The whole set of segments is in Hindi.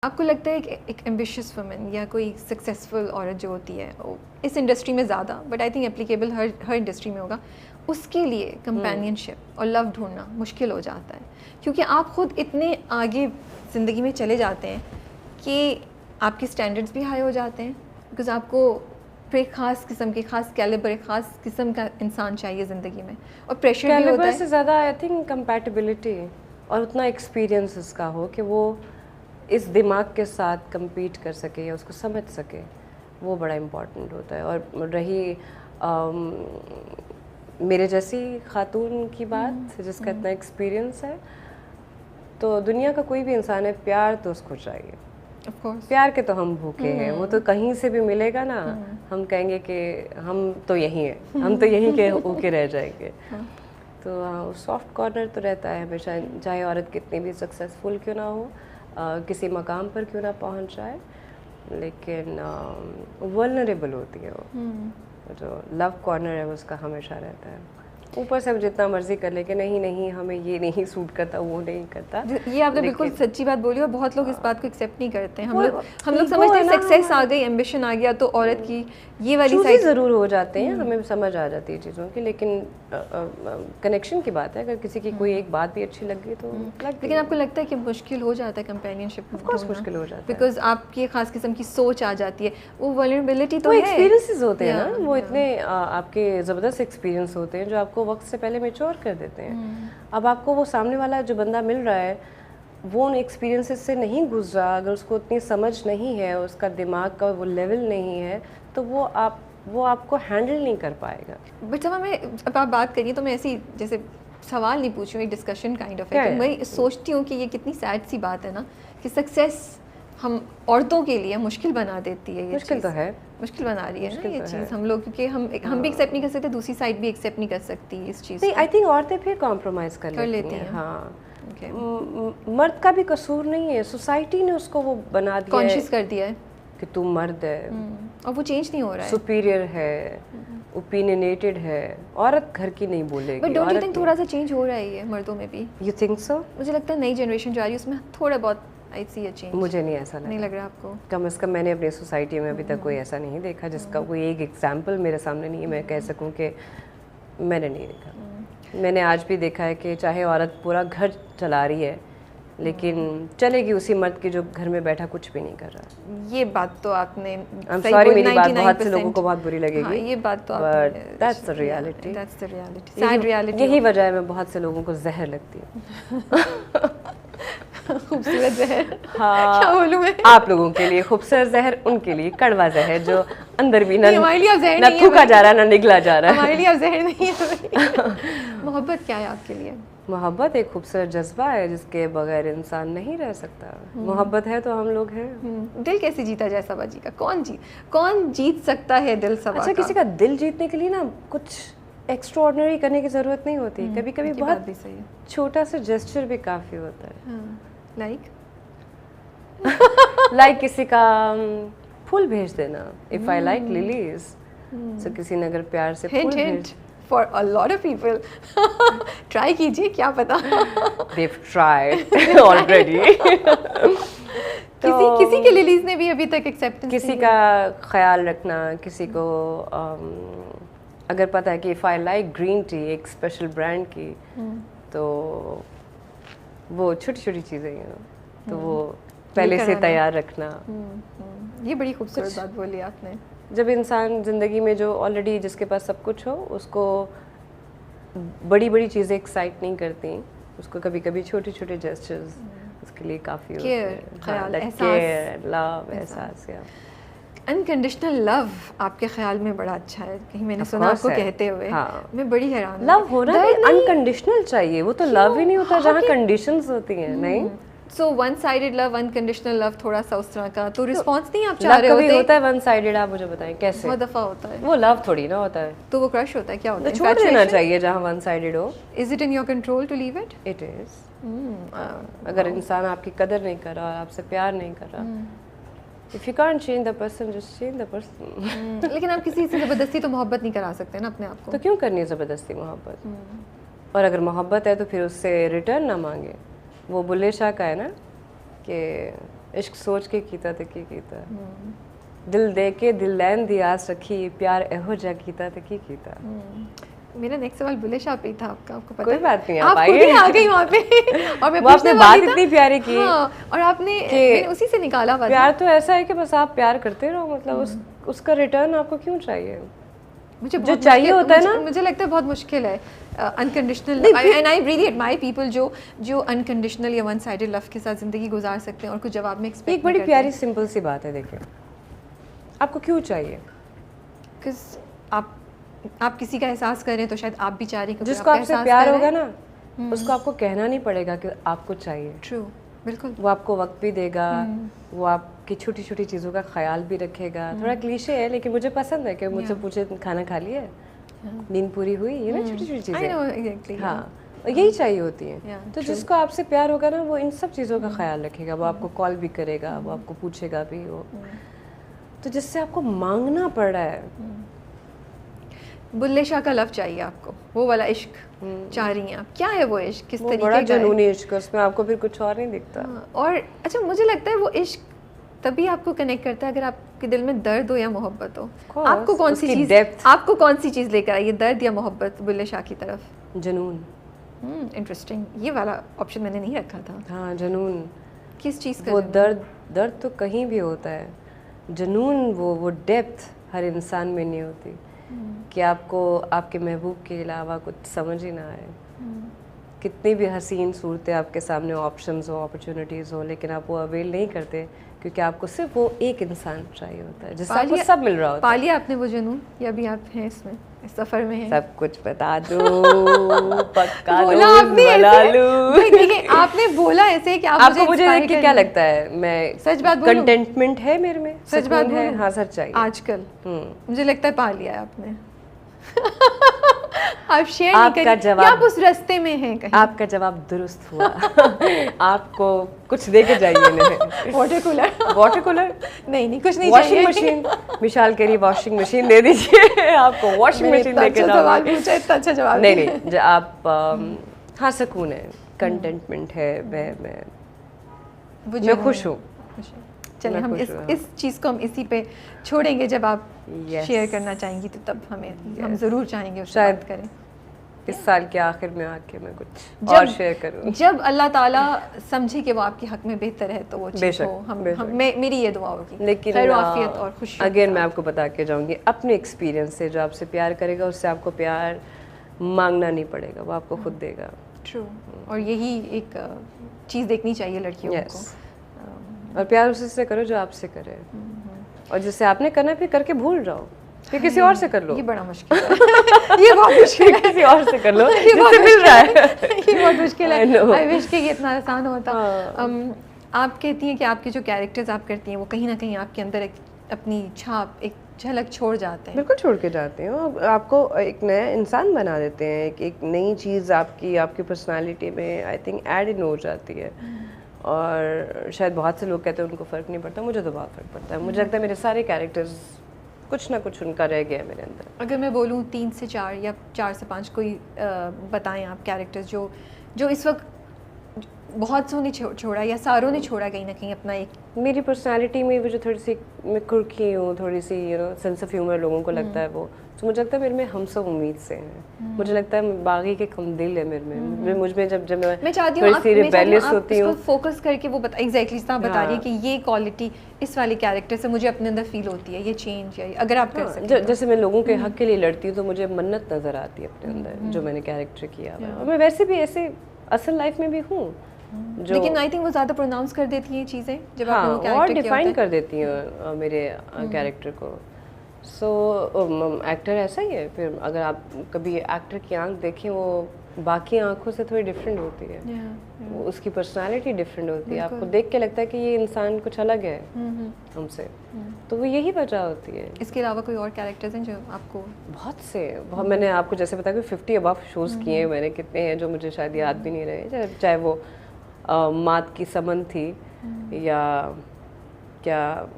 आपको लगता है कि एक एम्बिशियस वुमन या कोई सक्सेसफुल औरत जो होती है इस इंडस्ट्री में ज़्यादा, but I think applicable her industry में होगा, उसके लिए कंपेनियनशिप और लव ढूंढना मुश्किल हो जाता है, क्योंकि आप खुद इतने आगे ज़िंदगी में चले जाते हैं कि आपके स्टैंडर्ड्स भी हाई हो जाते हैं, बिकॉज आपको फिर एक ख़ास किस्म के ख़ास कैलिबर, एक ख़ास किस्म का इंसान चाहिए ज़िंदगी में, और प्रेशर भी होता है। से ज़्यादा आई थिंक कंपैटिबिलिटी और उतना एक्सपीरियंस उसका हो कि वो इस दिमाग के साथ compete कर सके या उसको समझ सके, वो बड़ा इम्पॉर्टेंट होता है। और रही मेरे जैसी खातून की बात जिसका इतना एक्सपीरियंस है, तो दुनिया का कोई भी इंसान है, प्यार तो उसको चाहिए। प्यार के तो हम भूखे हैं, वो तो कहीं से भी मिलेगा ना, हम कहेंगे कि हम तो यहीं हैं, हम तो यहीं के होके रह जाएंगे। तो सॉफ्ट कॉर्नर तो रहता है हमेशा, चाहे औरत कितनी भी सक्सेसफुल क्यों ना हो, किसी मकाम पर क्यों ना पहुंच जाए, लेकिन वल्नरेबल होती है वो। जो लव कॉर्नर है उसका हमेशा रहता है। ऊपर से जितना मर्जी कर ले कि नहीं हमें ये नहीं सूट करता, वो नहीं करता। ये आपने बिल्कुल सच्ची बात बोली, और बहुत लोग इस बात को एक्सेप्ट नहीं करते हैं। हम लोग समझते हैं सक्सेस आ गई, एम्बिशन आ गया, तो औरत की ये वाली साइड ज़रूर हो जाते हैं, हमें समझ आ जाती है चीज़ों की, लेकिन कनेक्शन की बात है। अगर किसी की कोई एक बात भी अच्छी लग गई तो लेकिन आपको लगता है कि मुश्किल हो जाता है कंपेनियनशिप? ऑफ कोर्स मुश्किल हो जाता है, बिकॉज आपकी खास किस्म की सोच आ जाती है, वो वल्नरेबिलिटी तो है, एक्सपीरियंसेस होते हैं ना, वो इतने आपके ज़बरदस्त एक्सपीरियंस होते हैं जो आपको वक्त से पहले मैच्योर कर देते हैं। अब आपको वो सामने वाला जो बंदा मिल रहा है, वो उन एक्सपीरियंसेस से नहीं गुजरा, अगर उसको उतनी समझ नहीं है, उसका दिमाग का वो लेवल नहीं है, तो वो आपको हैंडल नहीं कर पाएगा। बट अब आप बात करिए तो मैं ऐसी जैसे सवाल नहीं पूछ रही हूँ, एक डिस्कशन काइंड ऑफ है। मैं सोचती हूँ कि ये कितनी सैड सी बात है ना, कि सक्सेस हम औरतों के लिए मुश्किल बना देती है। ये मुश्किल तो है, मुश्किल बना रही है ना ये चीज़ हम लोग, क्योंकि हम भी एक्सेप्ट नहीं कर सकते, दूसरी साइड भी एक्सेप्ट नहीं कर सकती इस चीज़ को। आई थिंक औरतें फिर कॉम्प्रोमाइज़ कर लेती हैं। हाँ, मर्द का भी कसूर नहीं है, सोसाइटी ने उसको वो बना दिया, कॉन्शियस कर दिया है कि तू मर्द है, और वो चेंज नहीं हो रहा है, सुपीरियर है, ओपिनियनेटेड है, औरत घर की नहीं बोलेगी। बट डोंट यू थिंक थोड़ा सा चेंज हो रहा है ये मर्दों में भी? You think so? मुझे लगता है नई जनरेशन जो आ रही है उसमें थोड़ा बहुत आई सी अ चेंज। मुझे नहीं ऐसा नहीं लग रहा आपको? कम से कम मैंने अपनी सोसाइटी में अभी तक कोई ऐसा नहीं देखा जिसका कोई एक एग्जाम्पल मेरे सामने नहीं है, मैं कह सकूं कि मैंने नहीं देखा। मैंने आज भी देखा है कि चाहे औरत पूरा घर चला रही है, लेकिन चलेगी उसी मर्द के जो घर में बैठा कुछ भी नहीं कर रहा। ये बात तो आपने सॉरी, मेरी बात बहुत से लोगों को बहुत बुरी लगेगी। हाँ, ये बात तो but that's the reality, that's the reality, sad reality. यही वजह है मैं बहुत से लोगों को जहर लगती है। खूबसूरत जहर। हाँ, क्या बोलूं मैं? आप लोगों के लिए खूबसूरत जहर, उनके लिए कड़वा जहर जो अंदर भी ना थूका जा रहा ना निगला जा रहा है। हमारे लिए अब जहर नहीं है। मोहब्बत क्या है आपके लिए? मोहब्बत एक खूबसूरत जज्बा है जिसके बगैर इंसान नहीं रह सकता। मोहब्बत है तो हम लोग हैं। दिल कैसे जीता जाए सबा जी का? कौन जीत सकता है दिल सबा का? अच्छा, किसी का दिल जीतने के लिए ना कुछ एक्स्ट्राऑर्डिनरी करने की ज़रूरत नहीं होती, कभी कभी बहुत भी सही है, छोटा सा जेस्चर भी काफ़ी होता है। लाइक किसी का फूल भेज देना, इफ़ आई लाइक लिलीज, तो किसी ने अगर प्यार से फूल भेज, for a lot of people, try कीजिए, क्या पता they've tried already। किसी के लिलीज ने भी अभी तक एक्सेप्टेंस, किसी का ख्याल रखना, किसी को अगर पता है कि if I like green tea, एक स्पेशल ब्रांड की, तो वो छोटी छोटी चीज़ें हैं, तो वो पहले से तैयार रखना। ये बड़ी खूबसूरत बात बोली आपने। जब इंसान ज़िंदगी में जो ऑलरेडी जिसके पास सब कुछ हो, उसको बड़ी बड़ी चीज़ें एक्साइट नहीं करती, उसको कभी कभी छोटे छोटे जेस्चर्स उसके लिए काफ़ी होते हैं। ख्याल, केयर, लव, एहसास। अनकंडीशनल लव आपके ख्याल में बड़ा अच्छा है, कहीं मैंने सुना आपको कहते हुए। हाँ, मैं बड़ी हैरान। लव होना भी अनकंडीशनल चाहिए, वो तो लव ही नहीं होता जहाँ कंडीशंस होती हैं। नहीं, so one sided love, unconditional love, थोड़ा सा उस तरह का तो रिस्पांस नहीं आप चाह रहे होते? होता है वन साइडेड, आप मुझे बताएं कैसे? बहुत दफा होता है। वो लव थोड़ी ना होता है, तो वो क्रश होता है, क्या होता है? छोड़ देना चाहिए जहाँ वन साइडेड हो। Is it in your control to leave it? It is. अगर इंसान आपकी कदर नहीं कर रहा, आपसे प्यार नहीं कर रहा, If you can't change the person, just change the person। लेकिन आप किसी से ज़बरदस्ती तो मोहब्बत नहीं करा सकते ना अपने आप को। तो क्यों करनी है ज़बरदस्ती मोहब्बत? और अगर मोहब्बत है तो फिर उससे रिटर्न ना मांगे। वो बुल्ले शाह का है ना कि इश्क सोच के कीता ते की कीता, दिल दे के दिल लैन दी आस रखी, प्यार एहो जा कीता ते की कीता। मेरा नेक्स्ट सवाल बुल्ले शाह पे था आपको पता कोई है? बात नहीं, आप खुद ही आ गई वहाँ पे और मैं वो आपने बात इतनी प्यारी की। हाँ, और आपने मैंने उसी से निकाला बात। प्यार तो ऐसा है कि बस आप प्यार करते रहो, मतलब उसका रिटर्न आपको क्यों चाहिए? मुझे जो चाहिए होता है ना, मुझे लगता है बहुत मुश्किल है unconditional, and I really admire people जो अनकंडीशनल या वन साइडेड लव के साथ ज़िंदगी गुजार सकते हैं और कुछ जवाब में एक्सपेक्ट एक बड़ी प्यारी सिंपल सी बात है, देखिए आपको क्यों चाहिए? बिकॉज आप किसी का एहसास कर रहे हैं तो शायद आप भी चाह रहे हैं, जिसको आपसे प्यार होगा ना उसको आपको कहना नहीं पड़ेगा कि आपको चाहिए। ट्रू, बिल्कुल। वो आपको वक्त भी देगा, वो आपकी छोटी छोटी चीज़ों का ख्याल भी रखेगा। थोड़ा क्लीशे है लेकिन मुझे पसंद है कि मुझसे पूछे खाना खा लिया, नींद पूरी हुई, ये ना छोटी छोटी चीज़ें। हाँ, यही चाहिए होती है। तो जिसको आपसे प्यार होगा ना वो इन सब चीज़ों का ख्याल रखेगा, वो आपको कॉल भी करेगा, वो आपको पूछेगा भी। वो तो जिससे आपको मांगना पड़ रहा है, बुल्ले शाह का लव चाहिए आपको, वो वाला इश्क चाह रही हैं आप। क्या है वो इश्क, किस तरीके का? बड़ा जुनूनी इश्क, उसमें आपको फिर कुछ और नहीं दिखता। और अच्छा, मुझे लगता है वो इश्क तभी आपको कनेक्ट करता है अगर आपके दिल में दर्द हो या मोहब्बत हो। आपको कौन सी चीज़ लेकर आई है, दर्द या मोहब्बत बुल्ले शाह की तरफ? जुनून। इंटरेस्टिंग, ये वाला ऑप्शन मैंने नहीं रखा था। हाँ, जुनून। किस चीज़ का? वो दर्द तो कहीं भी होता है, जुनून वो डेप्थ हर इंसान में नहीं होती कि आपको आपके महबूब के अलावा कुछ समझ ही ना आए। कितनी भी हसीन सूरतें आपके सामने ऑप्शंस हो, अपॉर्चुनिटीज़ हो, लेकिन आप वो अवेल नहीं करते क्योंकि आपको सिर्फ वो एक इंसान चाहिए होता है जिससे आपको सब मिल रहा होता है। पा लिया आपने वो जुनून, या भी आप हैं इसमें, इस सफर में हैं? सब कुछ बता दो, पक्का बना लूं। देखिए आपने बोला ऐसे कि आप आपको मुझे देख के क्या लगता है? मैं सच बात बोलूं, कंटेंटमेंट है मेरे में, सच बात है। हाँ, सच चाहिए आजकल। मुझे लगता है पा लिया है आपने। आप शेयर नहीं करें या आप उस रास्ते में हैं कहीं? आपका जवाब दुरुस्त हुआ। आपको कुछ दे के जाइए। वाटर कूलर नहीं, कुछ नहीं। वॉशिंग मशीन, विशाल कह रही वॉशिंग मशीन दे दीजिए। आपको वॉशिंग मशीन दे के जाऊंगी। इतना अच्छा जवाब नहीं, आप हाँ, सुकून है, कंटेंटमेंट है, मैं खुश हूँ। चलिए हम इस चीज़ को हम इसी पे छोड़ेंगे। जब आप शेयर करना चाहेंगी तो तब हम ज़रूर चाहेंगे उससे बात करें। इस साल के आखिर में आके मैं कुछ और शेयर करूँ। जब अल्लाह ताला समझे कि वो आपके हक में बेहतर है तो वो चीज़ हो, मेरी ये दुआ होगी। लेकिन खैर आफियत और खुशी। अगेन मैं आपको बता के जाऊँगी अपने एक्सपीरियंस से, जो आपसे प्यार करेगा उससे आपको प्यार मांगना नहीं पड़ेगा, वो आपको खुद देगा। ट्रू, और यही एक चीज़ देखनी चाहिए लड़कियों को। और प्यार उसी से करो जो आपसे करे, और जिससे आपने करना फिर करके भूल जाओ, फिर किसी और से कर लो। ये बड़ा मुश्किल है। ये बहुत मुश्किल है। किसी और से कर लो जिससे मिल रहा है। ये बहुत मुश्किल है। आई विश कि ये इतना आसान होता। आप कहती हैं कि आपके जो कैरेक्टर्स आप करती हैं वो कहीं ना कहीं आपके अंदर अपनी छाप, एक झलक छोड़ जाते हैं। बिल्कुल छोड़ के जाते हैं, आपको एक नया इंसान बना देते हैं। एक नई चीज़ आपकी पर्सनालिटी में आई थिंक ऐड इन हो जाती है। और शायद बहुत से लोग कहते हैं उनको फ़र्क नहीं पड़ता, मुझे तो बहुत फ़र्क पड़ता है। मुझे लगता है मेरे सारे कैरेक्टर्स कुछ ना कुछ उनका रह गया मेरे अंदर। अगर मैं बोलूँ 3 से 4 या 4 से 5 कोई बताएं आप कैरेक्टर्स जो इस वक्त बहुत सौ ने छोड़ा या सारों ने छोड़ा कहीं ना कहीं अपना एक। मेरी पर्सनालिटी में भी जो थोड़ी सी मैं कुर्की हूँ, थोड़ी सी सेंस ऑफ ह्यूमर लोगों को लगता है वो, तो मुझे लगता है मेरे में हम सब उम्मीद से हैं। मुझे लगता है बागी के कम दिल है मेरे में। मुझ में जब मैं चाहती हूँ थोड़ी रिबेलियस होती हूँ, फोकस करके वो एग्जैक्टली जितना बता रही है कि ये क्वालिटी इस वाले कैरेक्टर से मुझे अपने अंदर फील होती है, ये चेंज है। अगर आप कर सकते, जैसे मैं लोगों के हक के लिए लड़ती हूँ तो मुझे मन्नत नजर आती है अपने अंदर जो मैंने कैरेक्टर किया है। और मैं वैसे भी ऐसे असल लाइफ में भी हूँ, लेकिन आई थिंक वो ज़्यादा प्रोनाउंस कर देती हैं चीज़ें जब हाँ, आपने वो कैरेक्टर और डिफाइन कर देती हैं मेरे कैरेक्टर को। सो एक्टर ऐसा ही है। फिर अगर आप कभी एक्टर की आंख देखें, वो बाकी आंखों से थोड़ी डिफरेंट होती है। वो उसकी पर्सनालिटी डिफरेंट होती है, आपको देख के लगता है कि ये इंसान कुछ अलग है हमसे। तो वो यही वजह होती है। इसके अलावा कोई और कैरेक्टर्स हैं जो आपको? बहुत मैंने आपको जैसे बताया कि 50 अबव शोज़ किए हैं मैंने। कितने हैं जो मुझे शायद याद भी नहीं रहे, चाहे वो मात की समन थी या क्या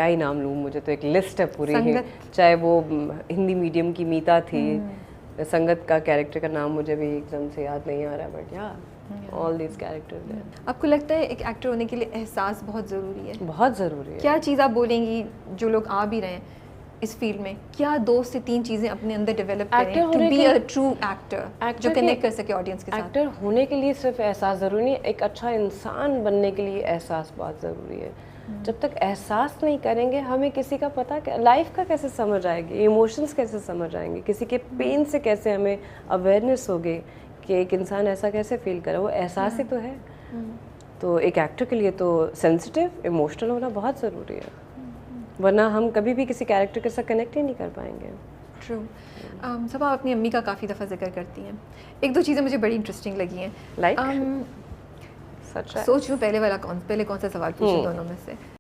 ही नाम लूँ, मुझे तो एक लिस्ट है पूरी ही। चाहे वो हिंदी मीडियम की मीता थी, संगत का कैरेक्टर का नाम मुझे भी एकदम से याद नहीं आ रहा, बट या ऑल दीज कैरेक्टर्स। आपको लगता है एक एक्टर होने के लिए एहसास बहुत ज़रूरी है? बहुत ज़रूरी है। क्या चीज़ आप बोलेंगी जो लोग आ भी रहे हैं इस फील्ड में, क्या 2 से 3 चीज़ें अपने अंदर डेवलप करें to be a true actor जो कनेक्ट कर सके ऑडियंस के साथ? एक्टर होने के लिए सिर्फ एहसास ज़रूरी नहीं, एक अच्छा इंसान बनने के लिए एहसास बहुत ज़रूरी है। जब तक एहसास नहीं करेंगे हमें किसी का पता लाइफ का कैसे समझ आएगी, इमोशंस कैसे समझ आएंगे, किसी के पेन से कैसे हमें अवेयरनेस होगी कि एक इंसान ऐसा कैसे फील करे, वो एहसास ही तो है। तो एक एक्टर के लिए तो सेंसिटिव इमोशनल होना बहुत ज़रूरी है, वरना हम कभी भी किसी कैरेक्टर के साथ कनेक्ट ही नहीं कर पाएंगे। ट्रू। सब आप अपनी अम्मी का काफ़ी दफ़ा जिक्र करती हैं, 1-2 चीज़ें मुझे बड़ी इंटरेस्टिंग लगी हैं। लाइक सच है। सोच लूँ पहले कौन सा सवाल पूछूं दोनों में से।